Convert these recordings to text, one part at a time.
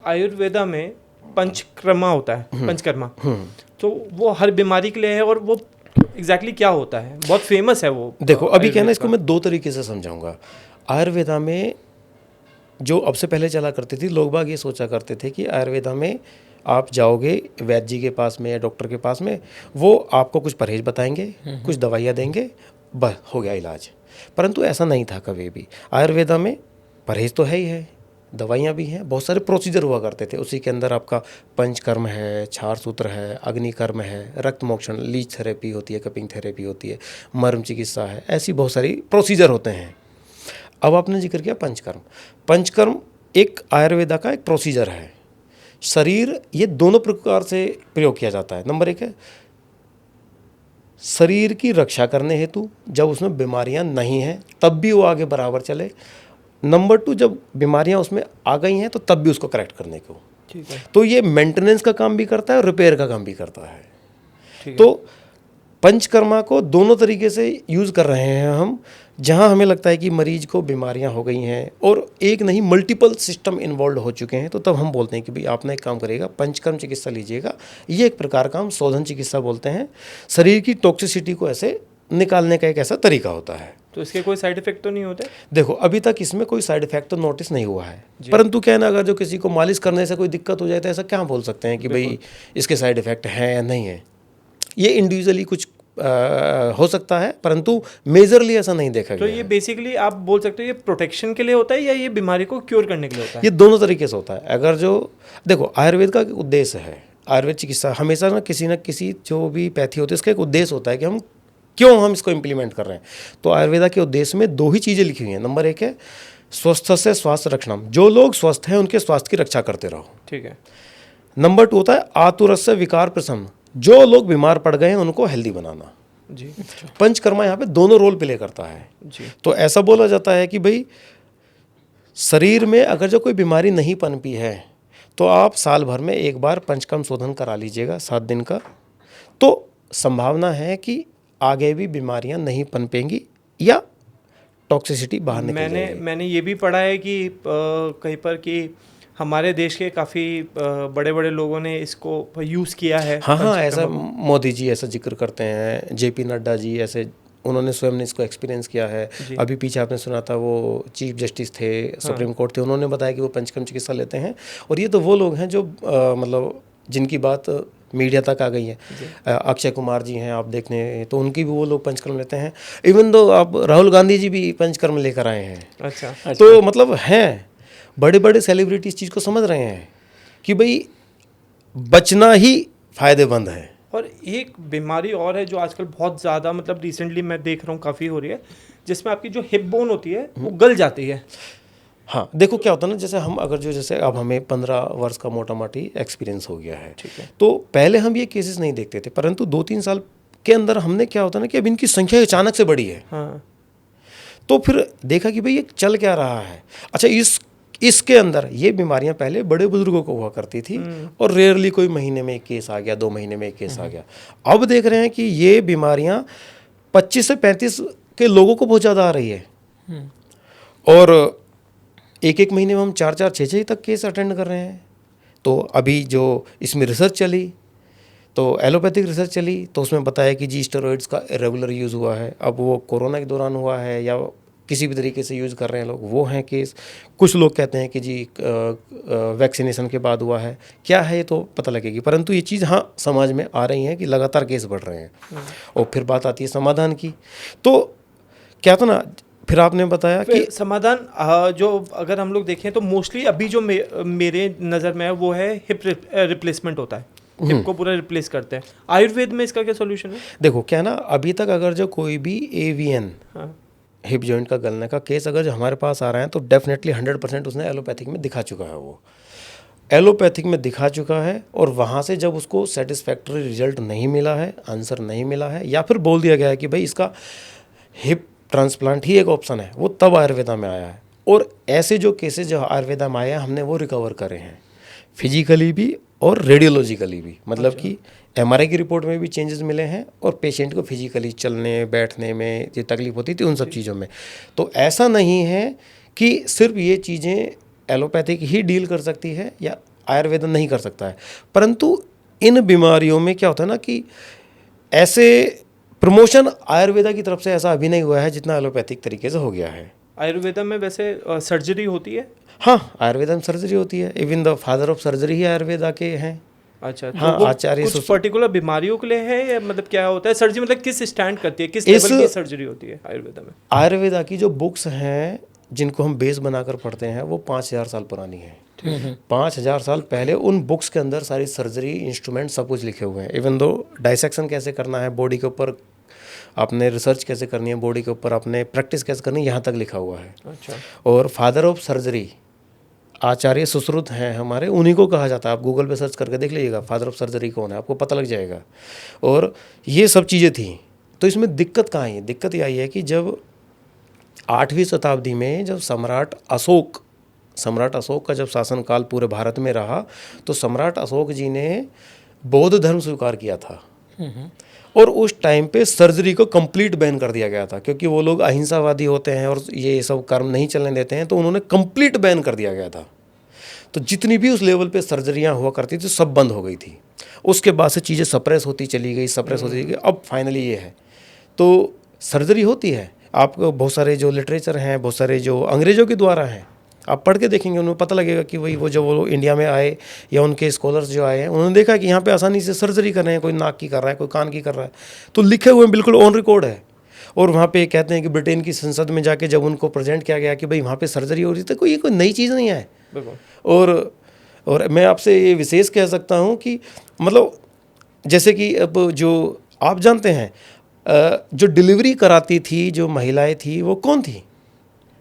आयुर्वेदा में पंचकर्मा होता है, पंचकर्मा, तो वो हर बीमारी के लिए है, और वो एग्जैक्टली क्या होता है? बहुत फेमस है वो। देखो अभी क्या है ना, इसको मैं 2 तरीके से समझाऊंगा। आयुर्वेदा में जो अब से पहले चला करती थी, लोग बाग ये सोचा करते थे कि आयुर्वेदा में आप जाओगे वैद्य जी के पास में या डॉक्टर के पास में, वो आपको कुछ परहेज बताएंगे, कुछ दवाइयाँ देंगे, बस हो गया इलाज। परंतु ऐसा नहीं था कभी भी। आयुर्वेदा में परहेज तो है ही है, दवाइयाँ भी हैं, बहुत सारे प्रोसीजर हुआ करते थे। उसी के अंदर आपका पंचकर्म है, क्षार सूत्र है, अग्निकर्म है, रक्त मोक्षण, लीच थेरेपी होती है, कपिंग थेरेपी होती है, मर्म चिकित्सा है, ऐसी बहुत सारी प्रोसीजर होते हैं। अब आपने जिक्र किया पंचकर्म। पंचकर्म एक आयुर्वेदा का एक प्रोसीजर है। शरीर, ये दोनों प्रकार से प्रयोग किया जाता है। नंबर 1 है शरीर की रक्षा करने हेतु, जब उसमें बीमारियां नहीं हैं तब भी वो आगे बराबर चले। नंबर 2, जब बीमारियां उसमें आ गई हैं तो तब भी उसको करेक्ट करने को। ठीक है। तो ये मेंटेनेंस का काम भी करता है और रिपेयर का काम भी करता है। ठीक है। तो पंचकर्मा को दोनों तरीके से यूज़ कर रहे हैं हम। जहां हमें लगता है कि मरीज को बीमारियां हो गई हैं और एक नहीं मल्टीपल सिस्टम इन्वॉल्व हो चुके हैं, तो तब हम बोलते हैं कि भाई आपने एक काम करिएगा, पंचकर्म चिकित्सा लीजिएगा। ये एक प्रकार का हम शोधन चिकित्सा बोलते हैं। शरीर की टॉक्सिसिटी को ऐसे निकालने का एक ऐसा तरीका होता है। तो इसके कोई साइड इफेक्ट तो नहीं होते? देखो अभी तक इसमें कोई साइड इफेक्ट तो नोटिस नहीं हुआ है, परंतु क्या है ना, अगर जो किसी को मालिश करने से कोई दिक्कत हो जाए तो ऐसा क्या बोल सकते हैं कि भाई इसके साइड इफेक्ट हैं या नहीं है। ये इंडिविजुअली कुछ हो सकता है, परंतु मेजरली ऐसा नहीं देखा तो गया ये है। बेसिकली आप बोल सकते हो ये प्रोटेक्शन के लिए होता है या ये बीमारी को क्योर करने के लिए होता है? ये दोनों तरीके से होता है। अगर जो देखो आयुर्वेद का एक उद्देश्य है, आयुर्वेद चिकित्सा हमेशा ना किसी जो भी पैथी होती है उसका एक उद्देश्य होता है कि हम क्यों हम इसको इम्प्लीमेंट कर रहे हैं। तो आयुर्वेदा के उद्देश्य में 2 ही चीज़ें लिखी हुई हैं। नंबर 1 है स्वस्थ से स्वास्थ्य रक्षणम, जो लोग स्वस्थ हैं उनके स्वास्थ्य की रक्षा करते रहो। ठीक है। नंबर 2 होता है आतुरस्य विकार प्रशमन, जो लोग बीमार पड़ गए हैं उनको हेल्दी बनाना। जी। पंचकर्मा यहाँ पे दोनों रोल प्ले करता है। जी। तो ऐसा बोला जाता है कि भाई शरीर में अगर जो कोई बीमारी नहीं पनपी है तो आप साल भर में एक बार पंचकर्म शोधन करा लीजिएगा 7 दिन का, तो संभावना है कि आगे भी बीमारियां नहीं पनपेंगी या टॉक्सिसिटी बाहर निकल जाएगी। मैंने ये भी पढ़ा है कि कहीं पर कि हमारे देश के काफ़ी बड़े बड़े लोगों ने इसको यूज़ किया है। हाँ, ऐसा मोदी जी ऐसा जिक्र करते हैं, जेपी नड्डा जी ऐसे, उन्होंने स्वयं ने इसको एक्सपीरियंस किया है। अभी पीछे आपने सुना था वो चीफ जस्टिस थे, सुप्रीम कोर्ट थे, उन्होंने बताया कि वो पंचकर्म चिकित्सा लेते हैं। और ये तो वो लोग हैं जो मतलब जिनकी बात मीडिया तक आ गई है। अक्षय कुमार जी हैं आप देखने, तो उनकी भी वो लोग पंचकर्म लेते हैं। इवन दो आप राहुल गांधी जी भी पंचकर्म लेकर आए हैं। अच्छा। तो मतलब हैं बड़े बड़े सेलिब्रिटी इस चीज़ को समझ रहे हैं कि भाई बचना ही फायदेमंद है। और एक बीमारी और है जो आजकल बहुत ज़्यादा मतलब रिसेंटली मैं देख रहा हूँ काफ़ी हो रही है, जिसमें आपकी जो हिप बोन होती है वो गल जाती है। हाँ देखो क्या होता है ना, जैसे हम अगर जो जैसे अब हमें 15 वर्ष का मोटा मोटी एक्सपीरियंस हो गया है, ठीक है। तो पहले हम ये केसेस नहीं देखते थे, परंतु 2-3 साल के अंदर हमने क्या होता है ना कि अब इनकी संख्या अचानक से बढ़ी है। हाँ। तो फिर देखा कि भाई ये चल क्या रहा है। अच्छा इसके अंदर ये बीमारियां पहले बड़े बुजुर्गों को हुआ करती थी और रेयरली कोई महीने में एक केस आ गया, 2 महीने में एक केस आ गया। अब देख रहे हैं कि ये बीमारियां 25 से 35 के लोगों को बहुत ज़्यादा आ रही है और एक महीने में हम 4-4, 6-6 तक केस अटेंड कर रहे हैं। तो अभी जो इसमें रिसर्च चली, तो एलोपैथिक रिसर्च चली, तो उसमें बताया कि जी स्टेरॉइड्स का रेगुलर यूज़ हुआ है। अब वो कोरोना के दौरान हुआ है या किसी भी तरीके से यूज़ कर रहे हैं लोग, वो हैं केस। कुछ लोग कहते हैं कि जी वैक्सीनेशन के बाद हुआ है, क्या है ये तो पता लगेगी। परंतु ये चीज़ हाँ समाज में आ रही है कि लगातार केस बढ़ रहे हैं। और फिर बात आती है समाधान की। तो क्या था ना, फिर आपने बताया कि समाधान जो अगर हम लोग देखें तो मोस्टली अभी जो मेरे नज़र में है वो है हिप रिप्लेसमेंट होता है, हिप को पूरा रिप्लेस करते हैं। आयुर्वेद में इसका क्या सोल्यूशन है? देखो क्या ना, अभी तक अगर जो कोई भी AVN हिप जॉइंट का गलने का केस अगर जो हमारे पास आ रहा है तो डेफिनेटली 100% उसने एलोपैथिक में दिखा चुका है। वो एलोपैथिक में दिखा चुका है और वहाँ से जब उसको सेटिस्फैक्टरी रिजल्ट नहीं मिला है, आंसर नहीं मिला है, या फिर बोल दिया गया है कि भाई इसका हिप ट्रांसप्लांट ही एक ऑप्शन है, वो तब आयुर्वेदा में आया है। और ऐसे जो केसेस जो आयुर्वेदा में आए हैं हमने वो रिकवर करे हैं, फिजिकली भी और रेडियोलॉजिकली भी। मतलब कि MRI की रिपोर्ट में भी चेंजेस मिले हैं और पेशेंट को फिजिकली चलने बैठने में जो तकलीफ होती थी उन सब चीज़ों में। तो ऐसा नहीं है कि सिर्फ ये चीज़ें एलोपैथिक ही डील कर सकती है या आयुर्वेद नहीं कर सकता है। परंतु इन बीमारियों में क्या होता है ना कि ऐसे प्रमोशन आयुर्वेदा की तरफ से ऐसा अभी नहीं हुआ है जितना एलोपैथिक तरीके से हो गया है। आयुर्वेदा में वैसे सर्जरी होती है? हाँ, आयुर्वेदा में सर्जरी होती है। Even the father of surgery ही आयुर्वेदा के हैं। अच्छा, हाँ, तो वो आचार्य कुछ पर्टिकुलर बीमारियों के लिए है या मतलब क्या होता है सर्जरी, मतलब किस स्टैंड करती है, किस लेवल की सर्जरी होती है आयुर्वेदा में? आयुर्वेदा की जो बुक्स हैं जिनको हम बेस बनाकर पढ़ते हैं वो 5000 साल पुरानी है। 5000 साल पहले उन बुक्स के अंदर सारी सर्जरी इंस्ट्रूमेंट सब कुछ लिखे हुए हैं। इवन दो डाइसेक्शन कैसे करना है बॉडी के ऊपर, आपने रिसर्च कैसे करनी है बॉडी के ऊपर, आपने प्रैक्टिस कैसे करनी है, यहाँ तक लिखा हुआ है। अच्छा। और फादर ऑफ सर्जरी आचार्य सुश्रुत हैं हमारे, उन्हीं को कहा जाता है। आप गूगल पे सर्च करके देख लीजिएगा फादर ऑफ सर्जरी कौन है, आपको पता लग जाएगा। और ये सब चीज़ें थी। तो इसमें दिक्कत कहाँ है? दिक्कत ये आई है कि जब 8वीं शताब्दी में जब सम्राट अशोक का जब शासनकाल पूरे भारत में रहा तो सम्राट अशोक जी ने बौद्ध धर्म स्वीकार किया था। और उस टाइम पे सर्जरी को कंप्लीट बैन कर दिया गया था, क्योंकि वो लोग अहिंसावादी होते हैं और ये सब कर्म नहीं चलने देते हैं, तो उन्होंने कंप्लीट बैन कर दिया गया था। तो जितनी भी उस लेवल पे सर्जरियां हुआ करती थी सब बंद हो गई थी। उसके बाद से चीज़ें सप्रेस होती चली गई। अब फाइनली ये है तो सर्जरी होती है। आपको बहुत सारे जो लिटरेचर हैं, बहुत सारे जो अंग्रेज़ों के द्वारा हैं, आप पढ़ के देखेंगे उन्हें पता लगेगा कि वही वो इंडिया में आए या उनके स्कॉलर्स जो आए हैं उन्होंने देखा कि यहाँ पे आसानी से सर्जरी कर रहे हैं, कोई नाक की कर रहा है, कोई कान की कर रहा है, तो लिखे हुए बिल्कुल ऑन रिकॉर्ड है। और वहाँ पे कहते हैं कि ब्रिटेन की संसद में जाके जब उनको प्रेजेंट किया गया कि भाई वहाँ पे सर्जरी हो रही थी, कोई नई चीज़ नहीं है। और मैं आपसे ये विशेष कह सकता हूँ कि मतलब जैसे कि अब जो आप जानते हैं जो डिलीवरी कराती थी जो महिलाएं थी वो कौन थी?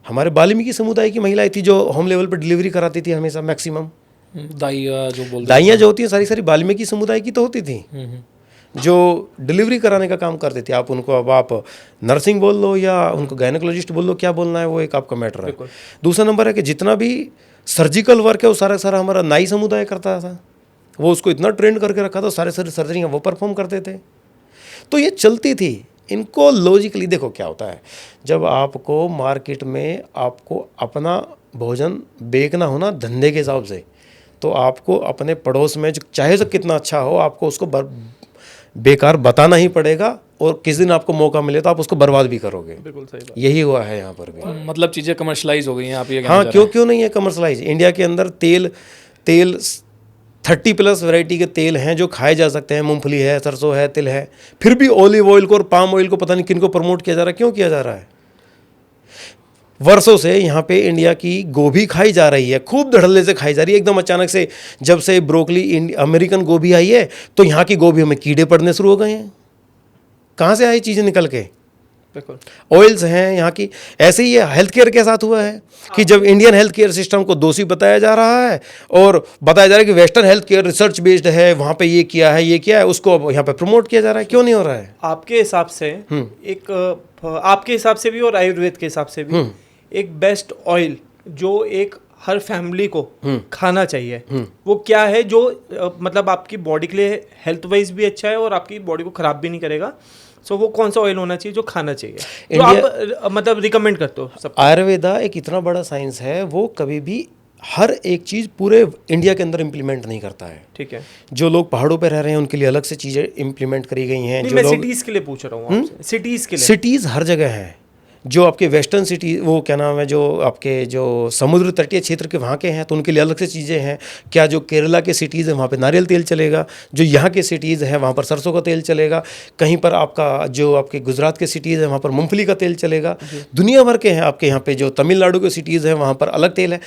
हमारे वाल्मीकि समुदाय की महिलाएं थी जो होम लेवल पर डिलीवरी कराती थी हमेशा मैक्सिमम। दाइयाँ जो होती हैं सारी वाल्मीकि समुदाय की तो होती थी जो डिलीवरी कराने का काम करते थे। आप उनको अब आप नर्सिंग बोल लो या उनको गायनेकोलॉजिस्ट बोल लो, क्या बोलना है वो एक आपका मैटर है। दूसरा नंबर है कि जितना भी सर्जिकल वर्क है वो सारा हमारा नाई समुदाय करता था। वो उसको इतना ट्रेंड करके रखा था, सारे सर्जरियाँ वो परफॉर्म करते थे। तो ये चलती थी। इनको लॉजिकली देखो क्या होता है, जब आपको मार्केट में आपको अपना भोजन बेचना हो ना धंधे के हिसाब से, तो आपको अपने पड़ोस में जो चाहे तो कितना अच्छा हो आपको उसको बेकार बताना ही पड़ेगा, और किस दिन आपको मौका मिले तो आप उसको बर्बाद भी करोगे। बिल्कुल सही बात। यही हुआ है यहाँ पर भी। मतलब चीज़ें कमर्शलाइज हो गई हैं आप ये? हाँ, क्यों नहीं है कमर्शलाइज। इंडिया के अंदर तेल 30+ वैरायटी के तेल हैं जो खाए जा सकते हैं। मूंगफली है, सरसों है, तिल है, फिर भी ऑलिव ऑयल को और पाम ऑयल को पता नहीं किन को प्रमोट किया जा रहा है, क्यों किया जा रहा है? वर्षों से यहाँ पे इंडिया की गोभी खाई जा रही है, खूब धड़ल्ले से खाई जा रही है। एकदम अचानक से जब से ब्रोकली अमेरिकन गोभी आई है तो यहाँ की गोभी में कीड़े पड़ने शुरू हो गए हैं। कहाँ से आई चीज़ें निकल के? ऑयल्स हैं यहाँ की। ऐसे ही हेल्थ केयर के साथ हुआ है कि जब इंडियन हेल्थ केयर सिस्टम को दोषी बताया जा रहा है और बताया जा रहा है कि western health care research based है, वहाँ पे ये किया है, उसको अब यहाँ पे प्रमोट किया जा रहा है। क्यों नहीं हो रहा है? आपके हिसाब से आपके हिसाब से भी और आयुर्वेद के हिसाब से भी एक बेस्ट ऑयल जो एक हर फैमिली को खाना चाहिए वो क्या है, जो मतलब आपकी बॉडी के लिए हेल्थ वाइज भी अच्छा है और आपकी बॉडी को खराब भी नहीं करेगा? सो वो कौन सा ऑयल होना चाहिए जो खाना चाहिए, जो आप मतलब रिकमेंड करते हो सब? आयुर्वेदा एक इतना बड़ा साइंस है, वो कभी भी हर एक चीज़ पूरे इंडिया के अंदर इम्प्लीमेंट नहीं करता है। ठीक है। जो लोग पहाड़ों पे रह रहे हैं उनके लिए अलग से चीज़ें इम्प्लीमेंट करी गई हैं। मैं सिटीज़ के लिए पूछ रहा हूँ आपसे। सिटीज़ के लिए? सिटीज़ हर जगह हैं। जो आपके वेस्टर्न सिटी वो क्या नाम है, जो आपके जो समुद्र तटीय क्षेत्र के वहाँ के हैं तो उनके लिए अलग से चीज़ें हैं। क्या जो केरला के सिटीज़ हैं वहाँ पे नारियल तेल चलेगा, जो यहाँ के सिटीज़ हैं वहाँ पर सरसों का तेल चलेगा, कहीं पर आपका जो आपके गुजरात के सिटीज़ हैं वहाँ पर मूंगफली का तेल चलेगा, दुनिया भर के हैं। आपके यहाँ पे जो तमिलनाडु के सिटीज़ हैं वहाँ पर अलग तेल है।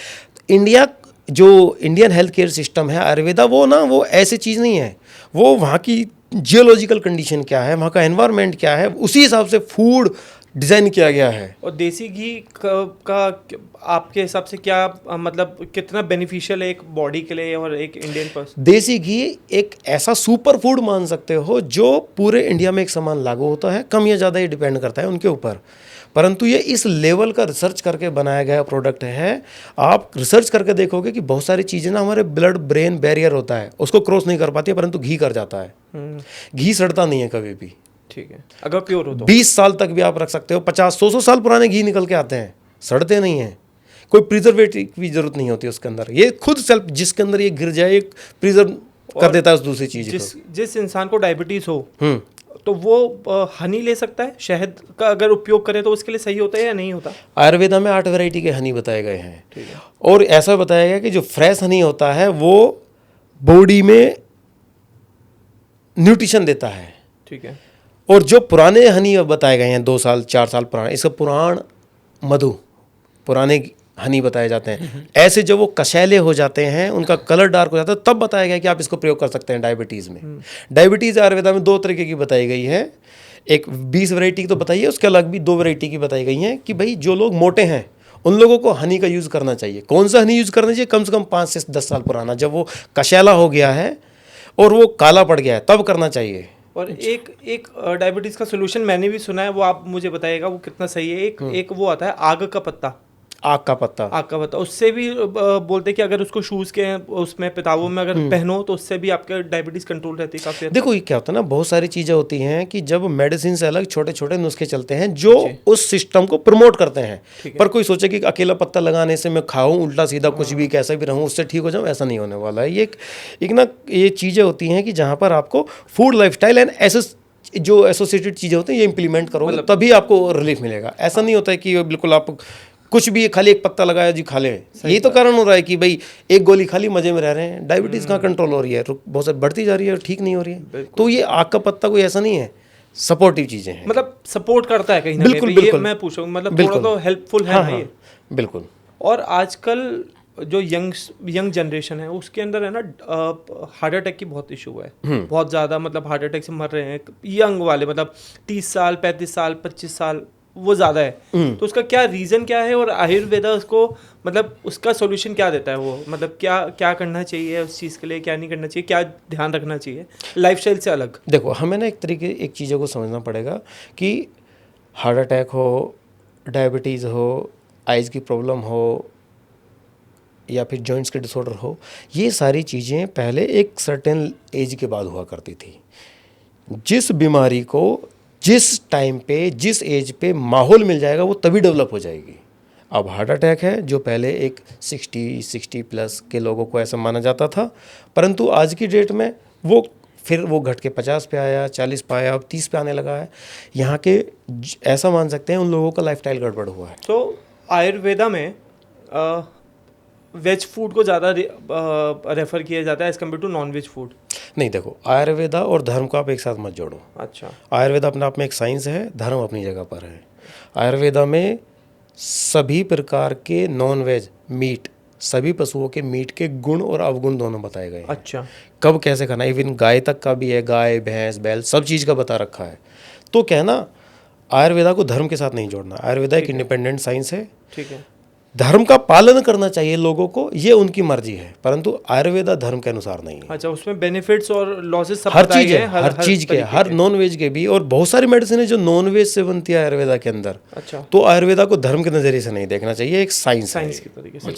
इंडिया जो इंडियन हेल्थ केयर सिस्टम है आयुर्वेदा, वो ऐसी चीज़ नहीं है। वो वहाँ की जियोलॉजिकल कंडीशन क्या है, वहाँ का एनवायरनमेंट क्या है, उसी हिसाब से फूड डिज़ाइन किया गया है। और देसी घी का आपके हिसाब से क्या मतलब कितना बेनिफिशियल है एक बॉडी के लिए और एक इंडियन पर्सन? देसी घी एक ऐसा सुपर फूड मान सकते हो जो पूरे इंडिया में एक समान लागू होता है। कम या ज़्यादा ये डिपेंड करता है उनके ऊपर, परंतु ये इस लेवल का रिसर्च करके बनाया गया प्रोडक्ट है। आप रिसर्च करके देखोगे कि बहुत सारी चीज़ें ना हमारे ब्लड ब्रेन बैरियर होता है उसको क्रॉस नहीं कर पाती है, परंतु घी कर जाता है। घी सड़ता नहीं है कभी भी। ठीक है, अगर प्योर हो तो 20 साल तक भी आप रख सकते हो। 50-100 साल पुराने घी निकल के आते हैं, सड़ते नहीं हैं। कोई प्रिजर्वेटिव की जरूरत नहीं होती उसके अंदर, ये खुद सेल्फ जिसके अंदर ये गिर जाए एक प्रिजर्व कर देता है उस दूसरी चीज को। जिस इंसान को डायबिटीज हो तो वो हनी ले सकता है, शहद का अगर उपयोग करे तो उसके लिए सही होता है या नहीं होता? आयुर्वेदा में 8 वैरायटी के हनी बताए गए हैं और ऐसा बताया गया कि जो फ्रेश हनी होता है वो बॉडी में न्यूट्रिशन देता है। ठीक है। और जो पुराने हनी बताए गए हैं 2 साल 4 साल पुराने, इसका पुराण मधु पुराने हनी बताए जाते हैं। ऐसे जब वो कशैले हो जाते हैं, उनका कलर डार्क हो जाता है, तब बताया गया कि आप इसको प्रयोग कर सकते हैं डायबिटीज़ में। डायबिटीज़ आयुर्वेदा में 2 तरीके की बताई गई है, एक 20 वैरायटी तो बताइए, उसके अलग भी 2 वैरायटी की बताई गई हैं कि भाई जो लोग मोटे हैं उन लोगों को हनी का यूज़ करना चाहिए। कौन सा हनी यूज़ करना चाहिए? कम से कम 5 से 10 साल पुराना, जब वो कशैला हो गया है और वो काला पड़ गया है तब करना चाहिए। और एक डायबिटीज का सोल्यूशन मैंने भी सुना है, वो आप मुझे बताइएगा वो कितना सही है। एक वो आता है आग का पत्ता, आग का पत्ता, आग का पत्ता, उससे भी बोलते हैं कि अगर उसको शूज़ के उसमें पिताबों में अगर पहनो तो उससे भी आपके डायबिटीज कंट्रोल रहती है काफ़ी। देखो ये क्या होता है ना, बहुत सारी चीज़ें होती हैं कि जब मेडिसिन से अलग छोटे छोटे नुस्खे चलते हैं जो उस सिस्टम को प्रमोट करते हैं। पर कोई सोचे कि अकेला पत्ता लगाने से मैं खाऊं उल्टा सीधा कुछ भी कैसा भी रहूं उससे ठीक हो जाऊं, ऐसा नहीं होने वाला है। ये एक ना ये चीज़ें होती हैं कि जहाँ पर आपको फूड लाइफस्टाइल एंड ऐसे जो एसोसिएटेड चीज़ें होती हैं ये इंप्लीमेंट करोगे तभी आपको रिलीफ मिलेगा। ऐसा नहीं होता है कि बिल्कुल आप कुछ भी खाली एक पत्ता लगाया जी खा लें। यही तो कारण हो रहा है कि भाई एक गोली खाली मजे में रह रहे हैं, डायबिटीज़ कहाँ कंट्रोल हो रही है, बहुत सारी बढ़ती जा रही है और ठीक नहीं हो रही है। तो ये आग का पत्ता कोई ऐसा नहीं है, सपोर्टिव चीज़ें हैं, मतलब सपोर्ट करता है कहीं ना बिल्कुल, कहीं। बिल्कुल, ये मैं पूछूँ मतलब थोड़ा तो हेल्पफुल है ना ये। बिल्कुल। और आजकल जो यंग जनरेशन है उसके अंदर है ना हार्ट अटैक की बहुत इशू है, बहुत ज़्यादा, मतलब हार्ट अटैक से मर रहे हैं यंग वाले, मतलब 30 साल 35 साल 25 साल वो ज़्यादा है। तो उसका क्या रीज़न क्या है और आयुर्वेदा उसको मतलब उसका सॉल्यूशन क्या देता है? वो मतलब क्या क्या करना चाहिए उस चीज़ के लिए, क्या नहीं करना चाहिए, क्या ध्यान रखना चाहिए लाइफस्टाइल से अलग? देखो हमें ना एक चीज़ों को समझना पड़ेगा कि हार्ट अटैक हो, डायबिटीज़ हो, आइज़ की प्रॉब्लम हो या फिर जॉइंट्स के डिसऑर्डर हो, ये सारी चीज़ें पहले एक सर्टेन एज के बाद हुआ करती थी। जिस बीमारी को जिस टाइम पे जिस एज पे माहौल मिल जाएगा वो तभी डेवलप हो जाएगी। अब हार्ट अटैक है जो पहले एक 60 प्लस के लोगों को ऐसा माना जाता था, परंतु आज की डेट में वो घट के 50 पे आया, 40 पे आया, अब 30 पे आने लगा है। यहाँ के ऐसा मान सकते हैं उन लोगों का लाइफस्टाइल गड़बड़ हुआ है। तो आयुर्वेदा में वेज फूड को ज़्यादा रेफर किया जाता है as compare to non veg food? नहीं, देखो आयुर्वेदा और धर्म को आप एक साथ मत जोड़ो। अच्छा। आयुर्वेदा अपने आप में एक साइंस है, धर्म अपनी जगह पर है। आयुर्वेदा में सभी प्रकार के नॉन वेज मीट, सभी पशुओं के मीट के गुण और अवगुण दोनों बताए गए हैं। अच्छा। कब कैसे खाना, इवन गाय तक का भी है, गाय भैंस बैल सब चीज़ का बता रखा है। तो कहना आयुर्वेदा को धर्म के साथ नहीं जोड़ना। आयुर्वेदा एक इंडिपेंडेंट साइंस है। ठीक है। धर्म का पालन करना चाहिए लोगों को, ये उनकी मर्जी है, परंतु आयुर्वेदा धर्म के अनुसार नहीं है। अच्छा, उसमें बेनिफिट्स और लॉसेस सब हर बताए चीज़ गए है, हैं, हर चीज़ के, हर नॉन वेज के भी, और बहुत सारी मेडिसिन है जो नॉन वेज से बनती है आयुर्वेदा के अंदर। अच्छा। तो आयुर्वेदा को धर्म के नज़रिए से नहीं देखना चाहिए, एक साइंस साइंस के तरीके से।